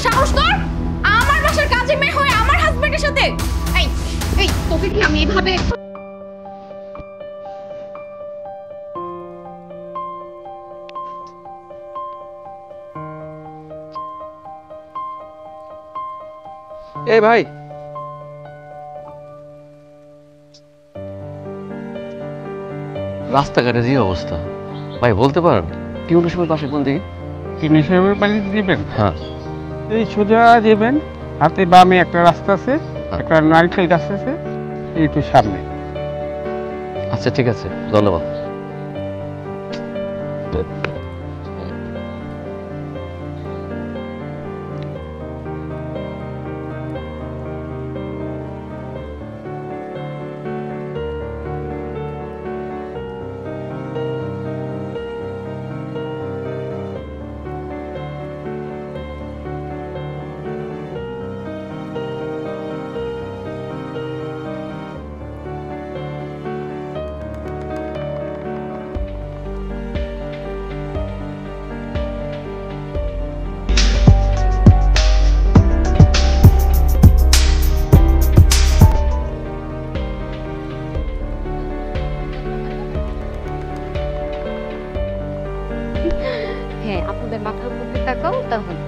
সাহস তোর? আমার বাসার কাজে মেয়ে হয়ে আমার হাজবেন্ডের সাথে? এই এই তোকে কি আমি এইভাবে এই ভাই, রাস্তাঘাটে যে অবস্থা ভাই, বলতে পারেন কি কোন সময় বাসে কোন দিকে? কিনে সাহেবের পানি দিবেন? হ্যাঁ, এই সোজা যাবেন, হাতে বামে একটা রাস্তা আছে, একটা নারকেল গাছ আছে, একটু সামনে। আচ্ছা ঠিক আছে, ধন্যবাদ। হ্যাঁ আপনাদের মাথার উপর দিয়ে তাকাও তাহলে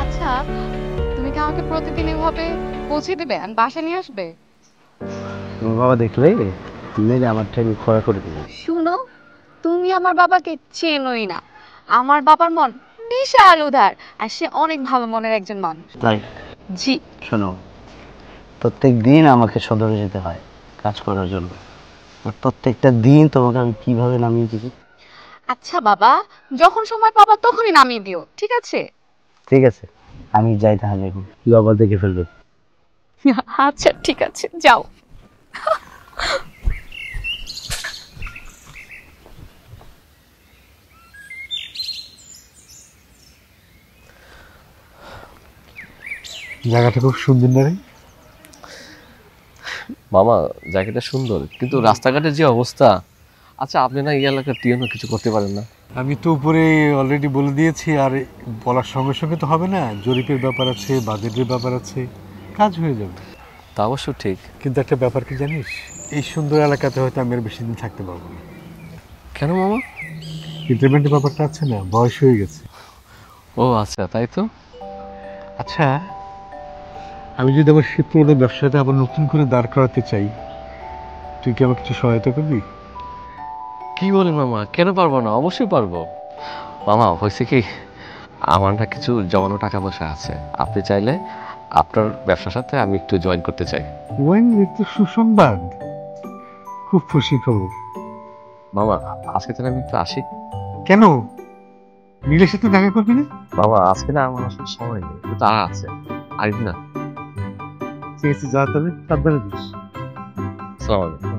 আচ্ছা তুমি কি আমাকে প্রতিদিন এভাবে পৌঁছে দেবে আর বাসা নিয়ে আসবে? তোমার বাবা দেখলে মেরে আমার ট্রেন খরা করে দেবে। শুনো, তুমি আমার বাবাকে চেনোই না। আমার বাবার মন বিশাল উদার আর সে অনেক ভালো মনের একজন মানুষ। তাই? জি। শোনো, প্রত্যেক দিন আমাকে সদরে যেতে হয় কাজ করার জন্য, আর প্রত্যেকটা দিন তোমাকে আমি কিভাবে নামিয়ে দিবি? আচ্ছা বাবা, যখন সময় পাবা তখনই নামিয়ে দিও, ঠিক আছে? ঠিক আছে, আমি যাই তাহলে, এখন বাবা দেখে ফেলবে। আচ্ছা ঠিক আছে, যাও। জায়গাটা খুব সুন্দর না রে? মামা জায়গাটা সুন্দর, কিন্তু রাস্তাঘাটের যে অবস্থা। আচ্ছা আপনি না এই এলাকার টিএনও কিছু করতে পারেন না? আমি তো উপরে অলরেডি বলে দিয়েছি, আর বলার সঙ্গে সঙ্গে তো হবে না, জরিপের ব্যাপার আছে, বাজেটের ব্যাপার আছে, কাজ হয়ে যাবে। তা অবশ্য ঠিক, কিন্তু একটা ব্যাপার কি জানিস, এই সুন্দর এলাকাতে হয়তো আমি আর বেশি দিন থাকতে পারবো না। কেন মামা? ইন্টারমেন্টের ব্যাপারটা আছে না, বয়স হয়ে গেছে। ও আচ্ছা, তাই তো। আচ্ছা, আমি যদি আমার সেই পুরোনো ব্যবসাটা আবার নতুন করে দাঁড় করাতে চাই, তুই কি আমাকে কিছু সহায়তা করবি? কি বলেন মামা, কেন পারবো না? অবশ্যই পারবো মামা। হয়েছে কি, আমার না কিছু জমানো টাকা পয়সা আছে, আপনি চাইলে আপনার ব্যবসার সাথে আমি একটু জয়েন করতে চাই। ওয়াইন একটু সুসংবাদ, খুব খুশি খবর। মামা আজকে তাহলে আমি একটু আসি। কেন, নীলের সাথে দেখা করবি না? বাবা আজকে না আমার আসলে সময় নেই, একটু তাড়া আছে, আসবি না? ঠিক আছে, যা তবে সাবধানে দিস। আসসালামু আলাইকুম।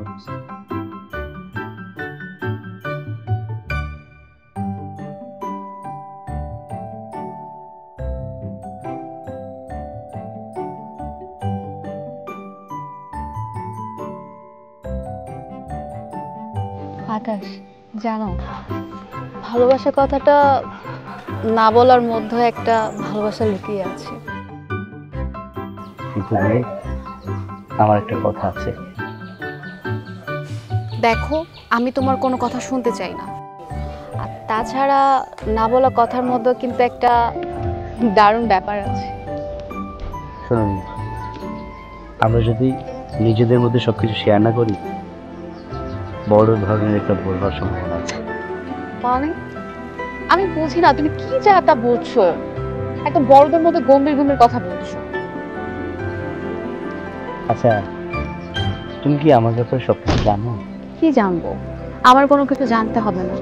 আকাশ, জানো ভালোবাসা কথাটা না বলার মধ্যে একটা ভালোবাসা লুকিয়ে আছে। কিন্তু আমার একটা কথা আছে। দেখো, আমি তোমার কোনো কথা শুনতে চাই না, আর তাছাড়া না বলা কথার মধ্যে কিন্তু একটা দারুণ ব্যাপার আছে। শুনুন, আমরা যদি নিজেদের মধ্যে সবকিছু শেয়ার না করি, বড় ধরনের একটা ভুল হওয়ার সম্ভাবনা আছে। মানে আমি বুঝি না তুমি কি যা তা বলছো, একদম বড়দের মধ্যে গম্ভীর গম্ভীর কথা বলছো। আচ্ছা, তুমি কি আমার ব্যাপারে সবকিছু জানো? কি জানবো? আমার কোনো কিছু জানতে হবে না।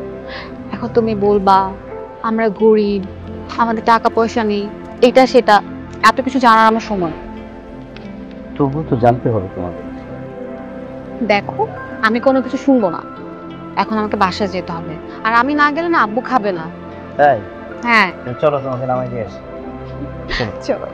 এখন তুমি বলবা আমরা গরিব, আমাদের টাকা পয়সা নেই, এটা সেটা, এত কিছু জানার আমার সময়। তবুও তো জানতে হবে তোমাদের। দেখো, আমি কোনো কিছু শুনবো না, এখন আমাকে বাসায় যেতে হবে, আর আমি না গেলে না আব্বু খাবে না। তাই? হ্যাঁ চলো, তোমাকে নামাই দিয়ে আসি। চলো।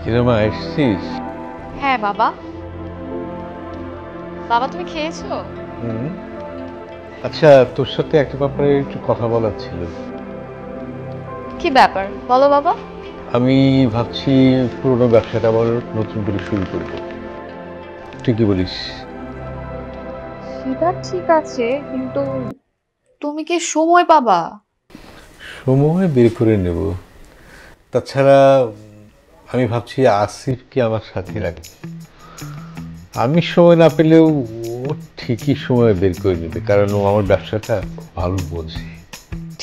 কিরমা এসছিস? হ্যাঁ বাবা। বাবা তুমি খেয়েছো? আচ্ছা, তোর সাথে একটা ব্যাপারে একটু কথা বলার ছিল। কি ব্যাপার বলো বাবা। আমি ভাবছি পুরোনো ব্যবসাটা আবার নতুন করে শুরু করব। তুই কি বলিস? সেটা ঠিক আছে, কিন্তু তুমি কি সময় পাবা? সময় বের করে নেব। তাছাড়া আমি ভাবছি আসিফকে আমার সাথে রাখি। আমি সময় না পেলেও ও ঠিকই সময় বের করে নেবে, কারণ ও আমার ব্যবসাটা ভালো বোঝে।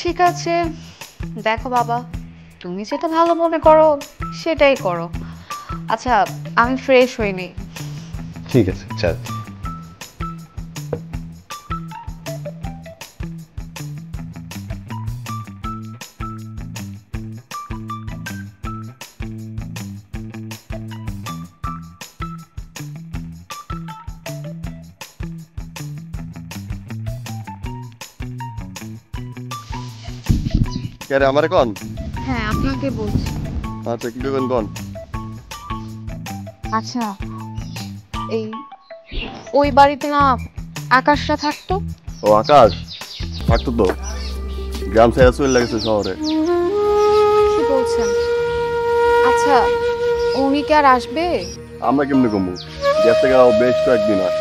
ঠিক আছে, দেখো বাবা, তুমি যেটা ভালো মনে করো সেটাই করো। আচ্ছা, আমি ফ্রেশ হইনি। ঠিক আছে, চল। কে রে আমারে কোন? হ্যাঁ, আপনাকে বলছি। আচ্ছা কি করবেন কোন? আচ্ছা, এই ওই বাড়িতে না আকাশটা থাকতো? ও আকাশ থাকতো তো, গ্রাম ছেড়ে চলে লাগছে শহরে। কি বলছেন? আচ্ছা, উনি কি আর আসবে? আমরা কেমনে কমবো, গ্যাস থেকে বেশ কয়েকদিন আর।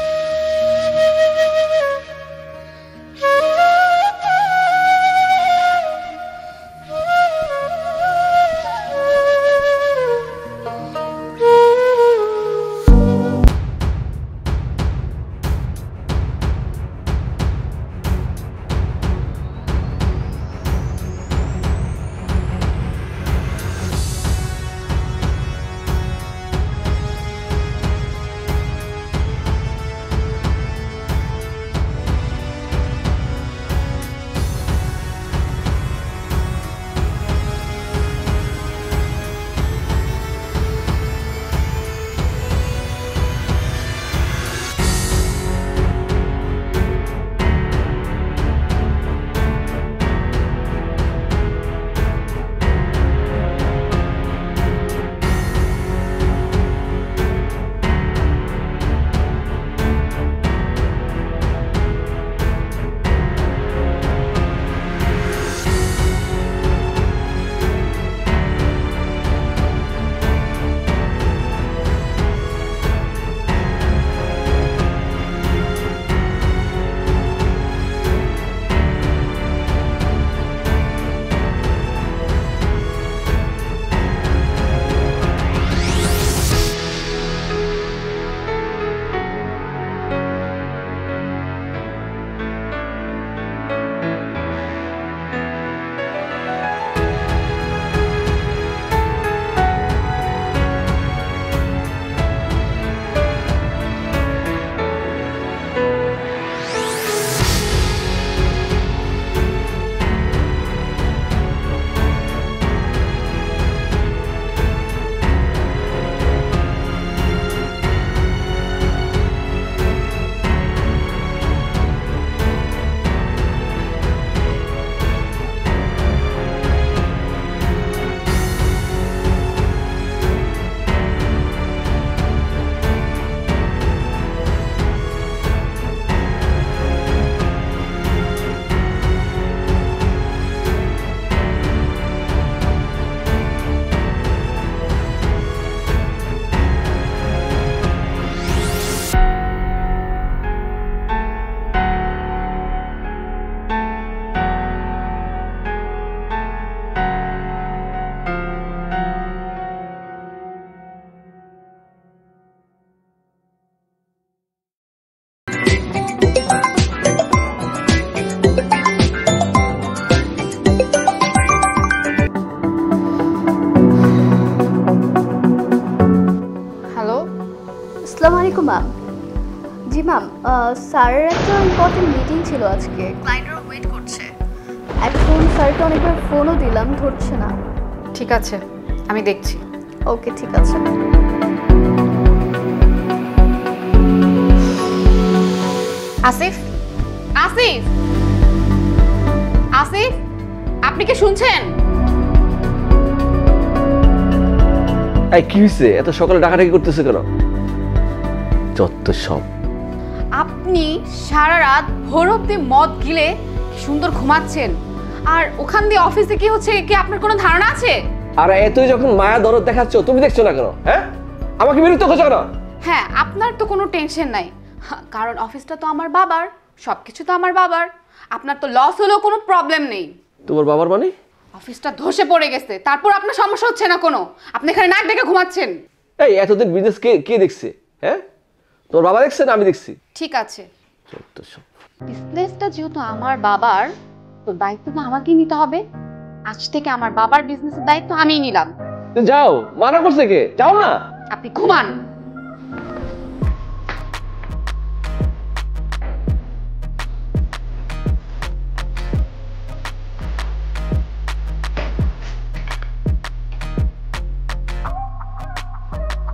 আসসালামু আলাইকুম ম্যাম। জি ম্যাম, স্যারের একটা ইম্পর্টেন্ট মিটিং ছিল আজকে, ক্লায়েন্টরা ওয়েট করছে। এখন স্যারকে অনেকবার ফোনও দিলাম, ধরছে না। ঠিক আছে, আমি দেখছি। ওকে, ঠিক আছে। আসিফ, আসিফ, আসিফ, আপনি কি শুনছেন? এই কি হয়েছে? এত সকালে ডাকাডাকি করতেছে কেন? যত সব। আপনি সারা রাত ভোর অবধি মদ গিলে কি সুন্দর ঘুমাচ্ছেন, আর ওখান দিয়ে অফিসে কি হচ্ছে কি আপনার কোনো ধারণা আছে? আর এতই যখন মায়া দরদ দেখাচ্ছ, তুমি দেখছো না কেন? হ্যাঁ, আমাকে বিরক্ত করছো কেন? হ্যাঁ, আপনার তো কোনো টেনশন নাই, কারণ অফিসটা তো আমার বাবার, সবকিছু তো আমার বাবার। আপনার তো লস হলেও কোনো প্রবলেম নেই। তোমার বাবার মানে? অফিসটা ধসে পড়ে গেছে, তারপর আপনার সমস্যা হচ্ছে না কোনো, আপনি এখানে নাক ডেকে ঘুমাচ্ছেন। এই এতদিন বিজনেস কে দেখছে? হ্যাঁ, তোর বাবা দেখছে না আমি দেখছি? ঠিক আছে, বিজনেসটা যেহেতু আমার বাবার, তো দায়িত্ব তো আমাকেই নিতে হবে। আজ থেকে আমার বাবার বিজনেসের দায়িত্ব আমিই নিলাম। যাও, মানা করছে কে? যাও না। আপনি ঘুমান।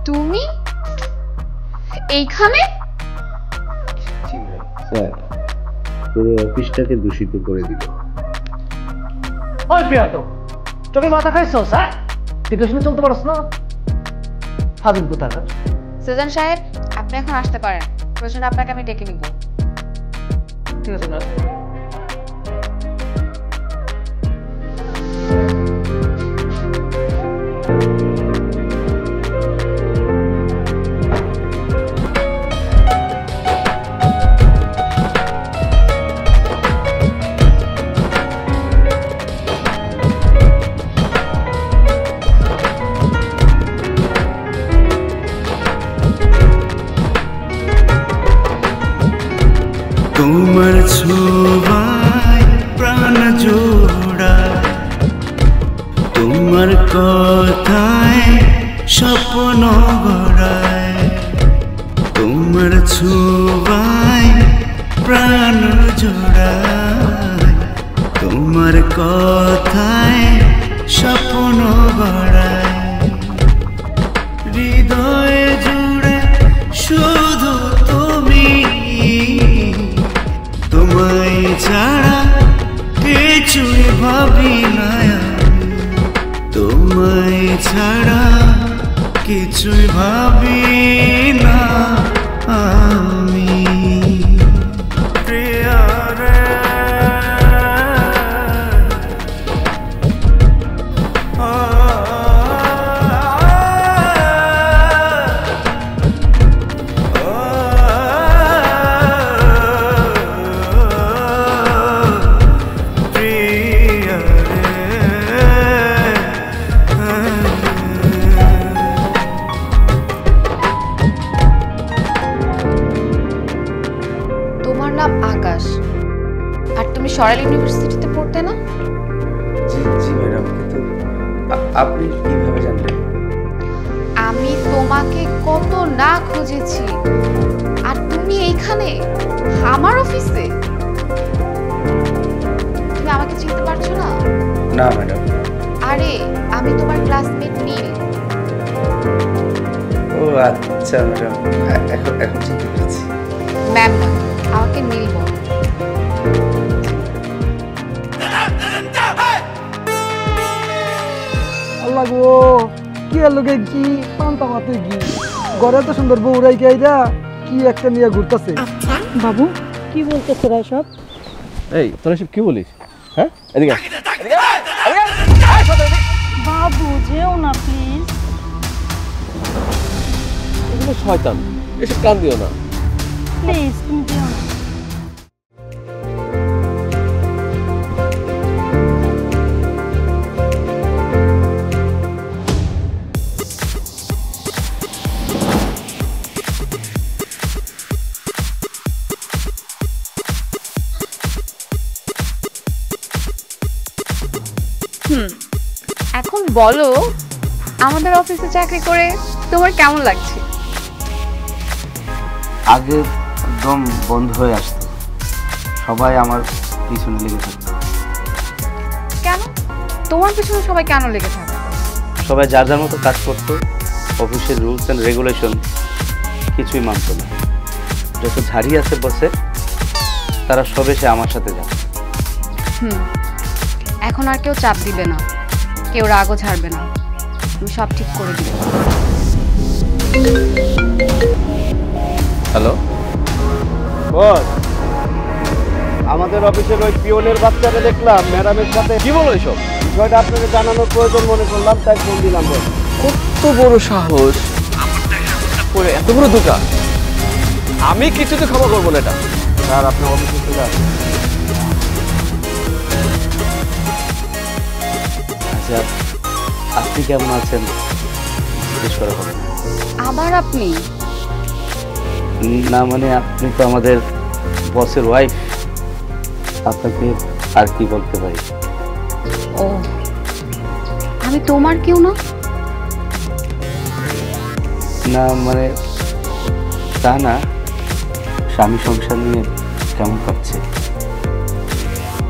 তুমি এইখানে? স্যার, পুরো অফিসটাকে দূষিত করে দিল। ওই প্রিয়াতো, তোকে মাথা খাইছস? হ্যাঁ, দেখে শুনে চলতে পারছ না? ফাজিল কোথাকার। সুজন সাহেব, আপনি এখন আসতে পারেন, প্রয়োজনে আপনাকে আমি ডেকে নিব। ঠিক আছে না? তোমার ছোঁয়ায় প্রাণ জোড়ায়, তোমার কথায় স্বপ্ন গড়ায়, তোমার ছোঁয়ায় প্রাণ জোড়ায়, তোমার কথায় স্বপ্ন গড়ায়, হৃদয়ে জুড়ে শুধু তুমি, তোমায় ছাড়া কিছুই ভাবি না, তোমায় ছাড়া কিছুই ভাবি না আমি। প্রিয়া রে, সরাইল ইউনিভার্সিটিতে পড়তে না? জি জি ম্যাডাম, কিন্তু আপনি কিভাবে জানলেন? আমি তোমাকে কত না খুঁজেছি, আর তুমি এইখানে আমার অফিসে। তুমি আমাকে চিনতে পারছো না? না ম্যাডাম। আরে আমি তোমার ক্লাসমেট নীল। ও আচ্ছা ম্যাডাম, এখন চিনতে পেরেছি। ম্যাম না, আমাকে নীল বল। আল্লাহ গো, কি আর লোকে কি পান্তা মাতে কি ঘরে তো সুন্দর বউ রাইকে আইদা কি একটা নিয়ে ঘুরতেছে। বাবু কি বলতেছে রা সব? এই তোরা সব কি বলিস? হ্যাঁ, এদিকে বাবু যেও না প্লিজ। এগুলো শয়তান, এসব কান দিও না প্লিজ, তুমি যেও না। এখন বলো, আমাদের অফিসে চাকরি করে তোমার কেমন লাগছে? আগে একদম বন্ধ হয়ে আসতো, সবাই আমার পিছনে লেগে থাকতো। কেন তোমার পিছনে সবাই কেন লেগে থাকে? সবাই যার যার মতো কাজ করতো, অফিসের রুলস অ্যান্ড রেগুলেশন কিছুই মানত না। যত ঝাড়ি আছে বসে তারা সব এসে আমার সাথে যাবে। এখন আর কেউ চাপ দিবে না, কেউ রাগও ছাড়বে না, আমি সব ঠিক করে দিব। হ্যালো বস, আমাদের অফিসের ওই পিওনের বাচ্চাটা দেখলাম ম্যাডামের সাথে। কি বলো এসব? বিষয়টা আপনাকে জানানোর প্রয়োজন মনে করলাম, তাই ফোন দিলাম। বস, কত বড় সাহস, করে এত বড় দোকান! আমি কিছুতে ক্ষমা করবো না এটা। স্যার আপনার অফিসে চলে আসুন। আচ্ছা, আপনি কেমন আছেন জিজ্ঞেস করা হবে? আবার আপনি? না মানে আপনি তো আমাদের বসের ওয়াইফ, আপনাকে আর কি বলতে পারি? ও, আমি তোমার কেউ না? না মানে তা না, স্বামী সংসার নিয়ে কেমন কাটছে?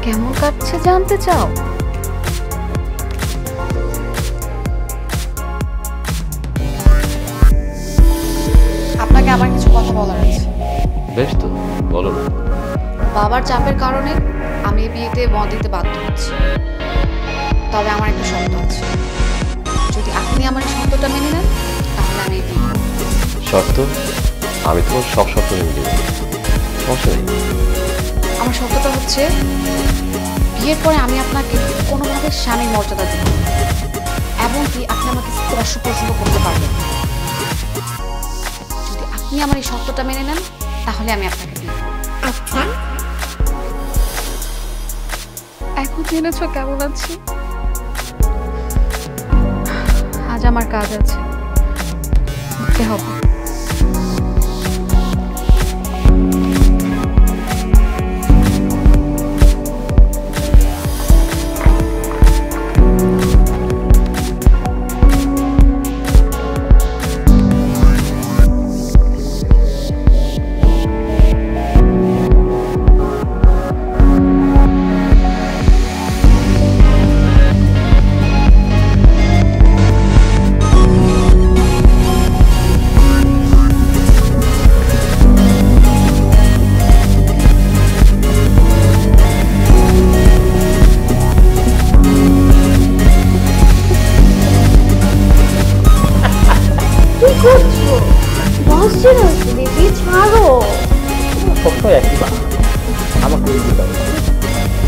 কেমন কাটছে জানতে চাও? আপনাকে আমার কিছু কথা বলার আছে। বেশ তো, বলো না। বাবার চাপের কারণে আমি এই বিয়েতে মত দিতে বাধ্য হচ্ছি, তবে আমার একটা শর্ত আছে। যদি আপনি আমার এই শর্তটা মেনে নেন তাহলে আমি এই বিয়ে করব। শর্ত? আমি তোমার সব শর্ত মেনে দেব, সমস্যা নেই। আমার শর্তটা হচ্ছে, বিয়ের পরে আমি আপনাকে কোনোভাবে স্বামীর মর্যাদা দেব, এমনকি আপনি আমাকে স্পর্শ পর্যন্ত করতে পারবেন। যদি আপনি আমার এই শর্তটা মেনে নেন তাহলে আমি আপনাকে বিয়ে করব। আচ্ছা, এখন জেনেছো কেমন আছি? আজ আমার কাজ আছে, উঠতে হবে।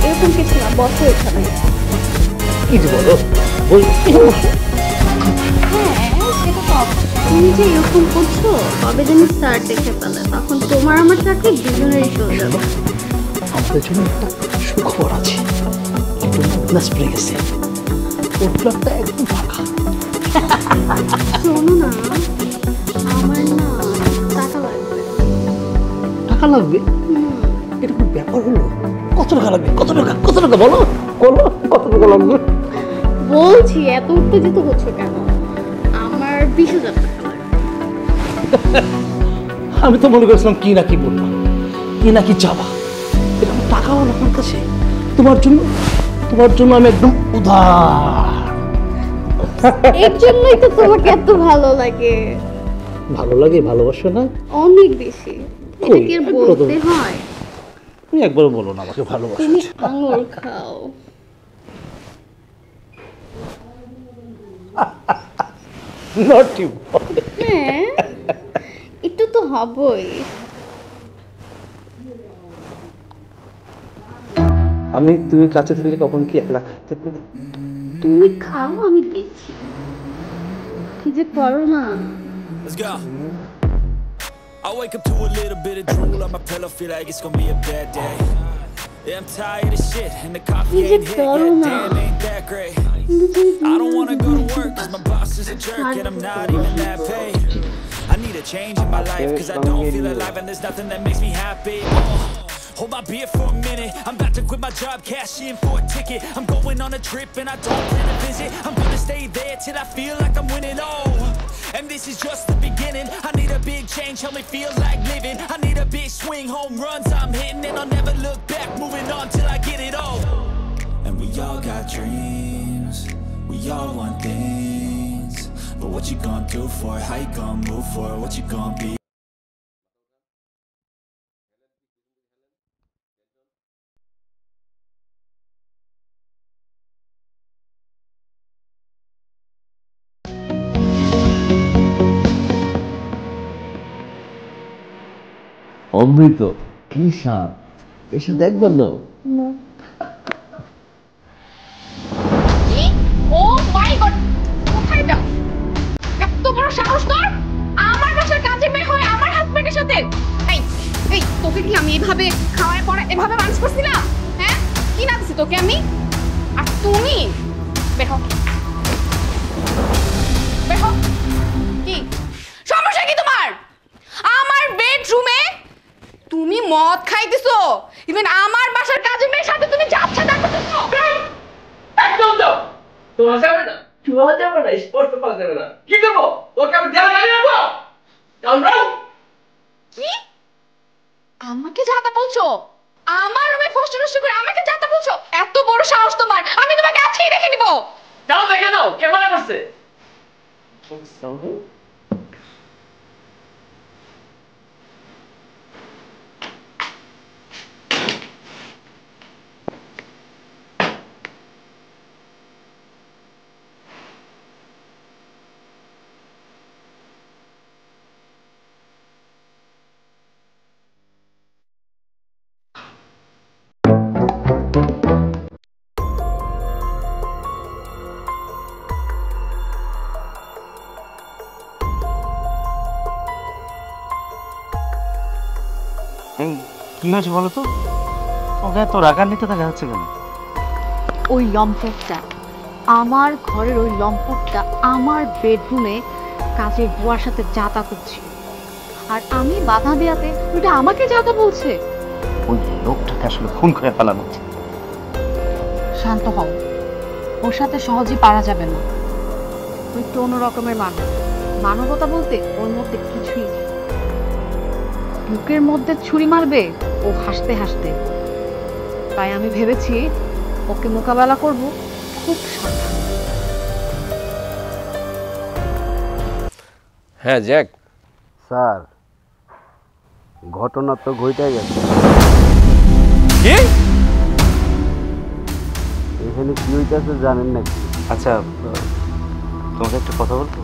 এরকম কিছু না, বসো এখানে। কি যে বলো, তুমি যে এরকম করছো, কবে জানি স্যার দেখে পেলে, তখন তোমার আমার চাকরি দুজনেরই চলে যাবে। আমাদের জন্য একটা সুখবর আছে, বোনাস পেয়ে গেছে, ওর ফ্ল্যাটটা একদম ফাঁকা। শোনো না, আমার না টাকা লাগবে। টাকা লাগবে? এটা কোনো ব্যাপার হলো? কত টাকা লাগবে? কত টাকা? কত টাকা বলো, বলো কত টাকা লাগবে? বলছি, এত উত্তেজিত হচ্ছে কেন? আমার 20,000 টাকা লাগবে। আমি তো মনে করেছিলাম কি না কি বললাম, কি না কি যাবা। এরকম টাকা হলো আপনার কাছে? তোমার জন্য আমি একদম উদার। এর জন্যই তো তোমাকে এত ভালো লাগে। ভালো লাগে? ভালোবাসো না? অনেক বেশি। এটা কি আর বলতে হয়? তুমি একবার বলো না আমাকে ভালোবাসো। তুমি আঙুর খাও। নটি বয়। হ্যাঁ, একটু তো হবই। তুমি কাছে থেকে কখন কি একলা খেতে পারি? তুমি খাও, আমি দেখছি কি যে করো না। Let's go. I wake up to a little bit of drool on my pillow, feel like it's gonna be a bad day. Yeah, I'm tired of shit and the coffee ain't hit yet. Damn, ain't that great. I don't wanna go to work cause my boss is a jerk and I'm not even that paid. I need a change in my life cause I don't feel alive and there's nothing that makes me happy. Hold my beer for a minute, I'm about to quit my job, cash in for a ticket. I'm going on a trip and I don't plan to visit. I'm gonna stay there till I feel like I'm winning, oh. And this is just the beginning. I need a big change, help me feel like living. I need a big swing, home runs I'm hitting, and I'll never look back, moving on till I get it all. And we all got dreams, we all want things, but what you gonna do for it? How you gonna move for it? What you gonna be? অমৃত কি স্বাদ, এসে দেখবেন না? ও মাই god, কোথায় যাও? এত বড় সাহস তোর, আমার বাসার কাজে মেয়ে হয়ে আমার হাজবেন্ডের সাথে। এই এই তোকে কি আমি এভাবে খাওয়ায় পড়া এভাবে মানুষ করছিলাম? হ্যাঁ, কি না দিছি তোকে আমি? আর তুমি বের হও, বের হও। কি সমস্যা কি তোমার? আমার বেডরুমে তুমি মদ খাইতেছো, ইভেন আমার বাসার কাজে মেয়ের সাথে তুমি যাচ্ছ দেখতেছো। একদম দাও, তোমার যাবে না, তোমার যাবে না, স্পষ্ট পাওয়া যাবে না। কি করবো? তোকে আমি দেওয়া জানিয়ে দেবো। কি আমাকে যাতা বলছো? আমার রুমে ফষ্ট নষ্ট করে আমাকে যাতা বলছো? এত বড় সাহস তোমার, আমি তোমাকে আজকেই দেখে নিব। যাও দেখে নাও ক্যামেরা করছে। কি হয়েছে বলো তো? ওকে এত রাগান্বিত দেখা যাচ্ছে কেন? ওই লম্পটটা, আমার ঘরের ওই লম্পটটা আমার বেডরুমে কাজের বুয়ার সাথে যাতা করছে, আর আমি বাধা দেয়াতে ওটা আমাকে যাতা বলছে। ওই লোকটাকে আসলে খুন করে ফেলানো উচিত। শান্ত হও, ওর সাথে সহজে পারা যাবে না। ওই একটু অন্য রকমের মানুষ, মানবতা বলতে ওর মধ্যে কিছুই নেই। বুকের মধ্যে ছুরি মারবে ও হাসতে হাসতে। তাই আমি ভেবেছি ওকে মোকাবেলা করব খুব সাবধানে। হ্যাঁ জ্যাক। স্যার, ঘটনা তো ঘটে গেছে। কি? এখানে কি হইতেছে জানেন নাকি? আচ্ছা, তোমাকে একটা কথা বলবো?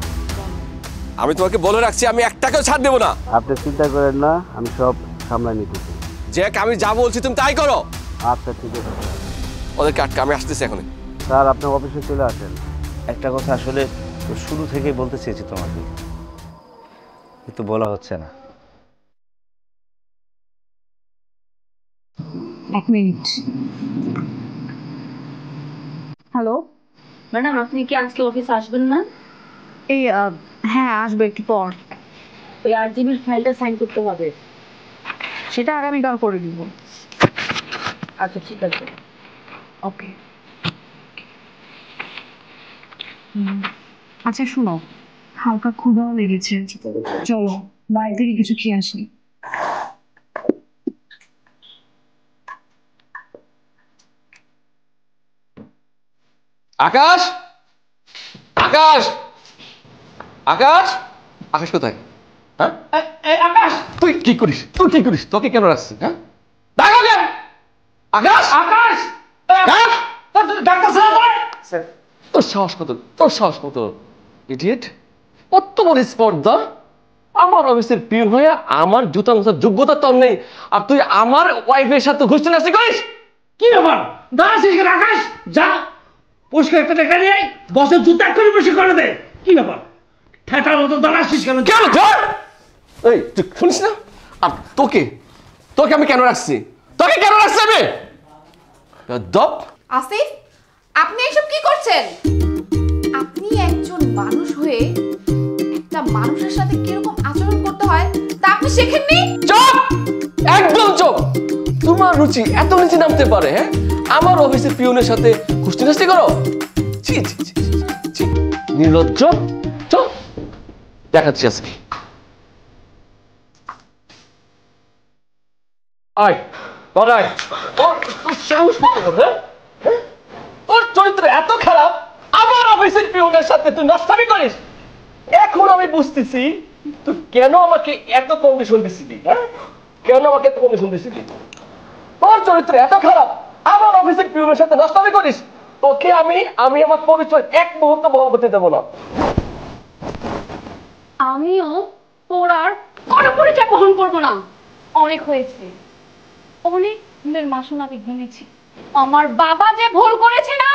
আমি তোমাকে বলে রাখছি, আমি এক টাকাও ছাড় দেবো না। আপনি চিন্তা করেন না, আমি সব সামলাই নিতেছি। জ্যাক, আমি যা বলছি তুমি তাই করো। আচ্ছা ঠিক আছে। ওদেরকে আটকা, আমি আসতেছি এখন। স্যার, আপনি অফিসে চলে আসেন। একটা কথা আসলে শুরু থেকেই বলতে চেয়েছি তোমাকে, কিন্তু বলা হচ্ছে না। এক মিনিট। হ্যালো ম্যাডাম, আপনি কি আজকে অফিসে আসবেন না? এই হ্যাঁ, আসবে একটু পর। ওই আরজিবির ফাইলটা সাইন করতে হবে। সেটা আগামীকাল করে দিব। আচ্ছা ঠিক আছে। ওকে। আচ্ছা শুনো, হালকা ক্ষুধাও লেগেছে, চলো বাইরে থেকে কিছু খেয়ে আসি। আকাশ, আকাশ, আকাশ, আকাশ কোথায়? হ্যাঁ আকাশ, তুই কি করিস? তুই কি করিস? তোকে কেন রাখছিস? হ্যাঁ, আকাশ, আকাশ, তোর সাহস কত? তোর সাহস কত? ইডিয়েট! কত বড় স্পর্ধা! আমার অফিসের পিয়ন হয়ে আমার জুতা মোছার যোগ্যতা তোর নেই, আর তুই আমার ওয়াইফের সাথে ঘুষতে নাচতে করিস? কি ব্যাপার? দাঁড়াচ্ছিস কেন আকাশ? যা পরিষ্কার একটা টাকা নিয়ে বসের জুতা করে বসে করে দে। কি ব্যাপার? ঠেটার মতো দাঁড়াচ্ছিস কেন? কেন ধর? এই তুই শুনিস না? আর তোকে তোকে আমি কেন রাখছি? তোকে কেন রাখছি আমি? দপ! আসিফ, আপনি এসব কি করছেন? আপনি একজন মানুষ হয়ে একটা মানুষের সাথে কিরকম আচরণ করতে হয় তা আপনি শেখেননি? চুপ! একদম চুপ! তোমার রুচি এত নিচে নামতে পারে? হ্যাঁ, আমার অফিসের পিয়নের সাথে কুস্তি নাস্তি করো? ছি ছি ছি ছি, নির্লজ্জ! চল দেখাচ্ছি আজকে। আয় বড়াই, তোর সাহস কত বড়? হ্যাঁ, তোর চরিত্র এত খারাপ, আমার অফিসের পিয়নের সাথে তুই নষ্টামি করিস। এখন আমি বুঝতেছি তুই কেন আমাকে এত কমিশন দিছিলি। হ্যাঁ, কেন আমাকে এত কমিশন দিছিলি? তোর চরিত্র এত খারাপ, আমার অফিসের পিয়নের সাথে নষ্টামি করিস। তোকে আমি আমার পরিচয় এক মুহূর্ত বহন করতে দেবো না। আমিও তোর আর কোনো পরিচয় বহন করবো না। অনেক হয়েছে, অনেক ভুলের মাসুল আমি গুনেছি। আমার বাবা যে ভুল করেছে না,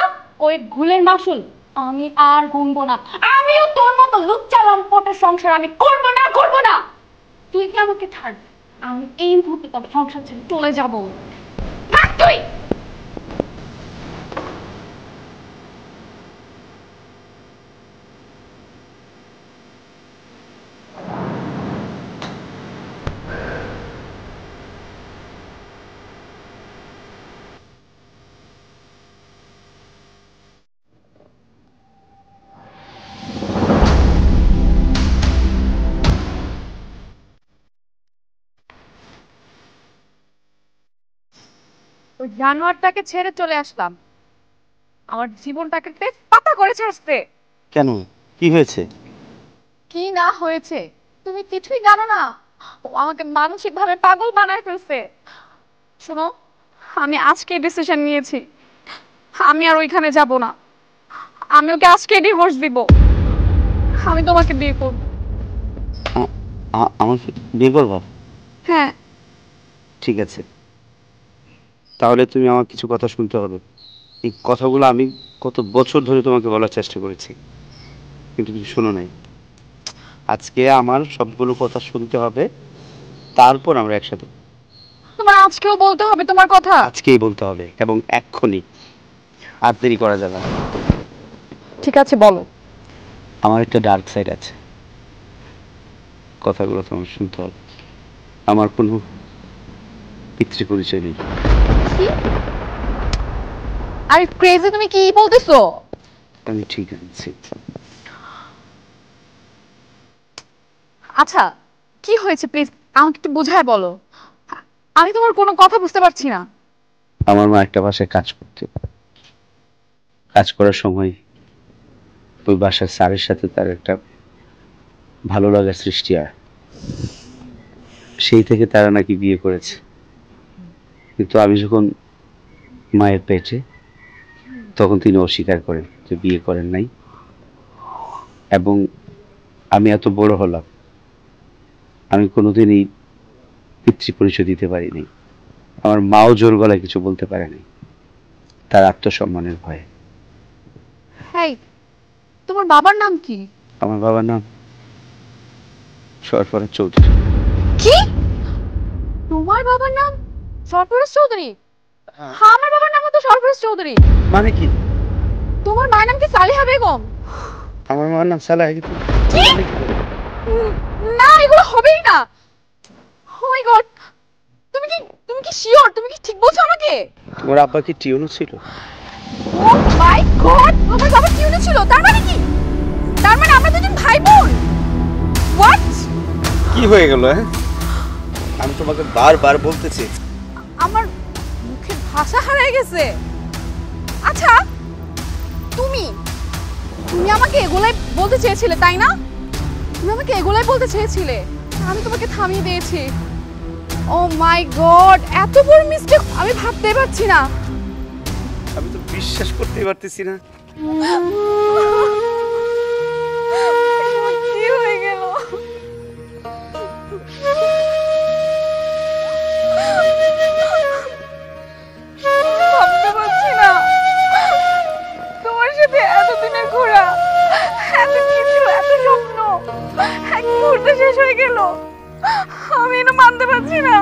ওই ভুলের মাসুল আমি আর গুনবো না। আমিও তোর মতো লুচ্চা লম্পটের সংসার আমি করবো না, করবো না। তুই কি আমাকে ছাড়বি? আমি এই মুহূর্তে তোর সংসার ছেড়ে চলে যাবো। থাক তুই। ওই জানোয়ারটাকে ছেড়ে চলে আসলাম, আমার জীবনটাকে পাতা করে ছাড়তে। কেন, কি হয়েছে? কি না হয়েছে তুমি কিছুই জানো না। ও আমাকে মানসিক ভাবে পাগল বানায় ফেলছে। শোনো, আমি আজকে ডিসিশন নিয়েছি, আমি আর ওইখানে যাব না। আমি ওকে আজকে ডিভোর্স দিব। আমি তোমাকে বিয়ে করব। আমাকে বিয়ে করবো? হ্যাঁ। ঠিক আছে, তাহলে তুমি আমার কিছু কথা শুনতে হবে। এই কথাগুলো আমি কত বছর ধরে তোমাকে বলার চেষ্টা করেছি, কিন্তু তুমি শোনো নাই। আজকে আমার সবগুলো কথা শুনতে হবে, তারপর আমরা একসাথে। তোমার আজকেও বলতে হবে তোমার কথা? আজকেই বলতে হবে, এবং এক্ষুনি, আর দেরি করা যাবে না। ঠিক আছে, বলো। আমার একটা ডার্ক সাইড আছে, কথাগুলো তোমার শুনতে হবে। আমার কোনো পিতৃ পরিচয় নেই। আরে ক্রেজি, তুমি কি বলতেছো? আমি ঠিক আছি। আচ্ছা, কি হয়েছে প্লিজ আমাকে একটু বুঝায় বলো। আমি তোমার কোনো কথা বুঝতে পারছি না। আমার মা একটা বাসায় কাজ করতে, কাজ করার সময় ওই বাসার স্যারের সাথে তার একটা ভালো লাগার সৃষ্টি হয়। সেই থেকে তারা নাকি বিয়ে করেছে, কিন্তু আমি যখন মায়ের পেটে, তখন তিনি অস্বীকার করেন যে বিয়ে করেন নাই। এবং আমি এত বড় হলাম, আমি কোনোদিনই পিতৃ পরিচয় দিতে পারিনি। আমার মাও জোর গলায় কিছু বলতে পারেনি, তার আত্মসম্মানের ভয়ে। হেই, তোমার বাবার নাম কি? আমার বাবার নাম সরফরাজ চৌধুরী। কি? তোমার বাবার নাম সরফরাজ চৌধুরী? হ্যাঁ, আমার বাবার নামও তো সরফরাজ চৌধুরী। মানে কি? তোমার মায়ের নাম কি সালেহা বেগম? আমার মার নাম সালেহা। কি? না, এগুলো হবেই না। ও মাই গড, তুমি কি শিওর? তুমি কি ঠিক বলছো আমাকে? তোমার আব্বা কি টিউনো ছিল? ও মাই গড, আমার বাবা টিউনো ছিল? তার মানে কি? তার মানে আমরা দুজন ভাই বোন? হোয়াট? কি হয়ে গেল? আমি তোমাকে বারবার বলতেছি। আমার মুখের ভাষা হারিয়ে গেছে। আচ্ছা, তুমি আমাকে এগুলাই বলতে চেয়েছিলে, তাই না? তুমি আমাকে এগুলাই বলতে চেয়েছিলে, আমি তোমাকে থামিয়ে দিয়েছি। ও মাই গড, এত বড় মিস্টেক আমি ভাবতেই পারছি না। আমি তো বিশ্বাস করতেই পারতেছি না। কি হয়ে গেল? ভাবতে পারছি না, তোমার সাথে এতদিনের ঘোরা, এত কিছু, এত স্বপ্ন এক মুহূর্তে শেষ হয়ে গেল। আমি এটা মানতে পারছি না।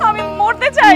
আমি মরতে চাই।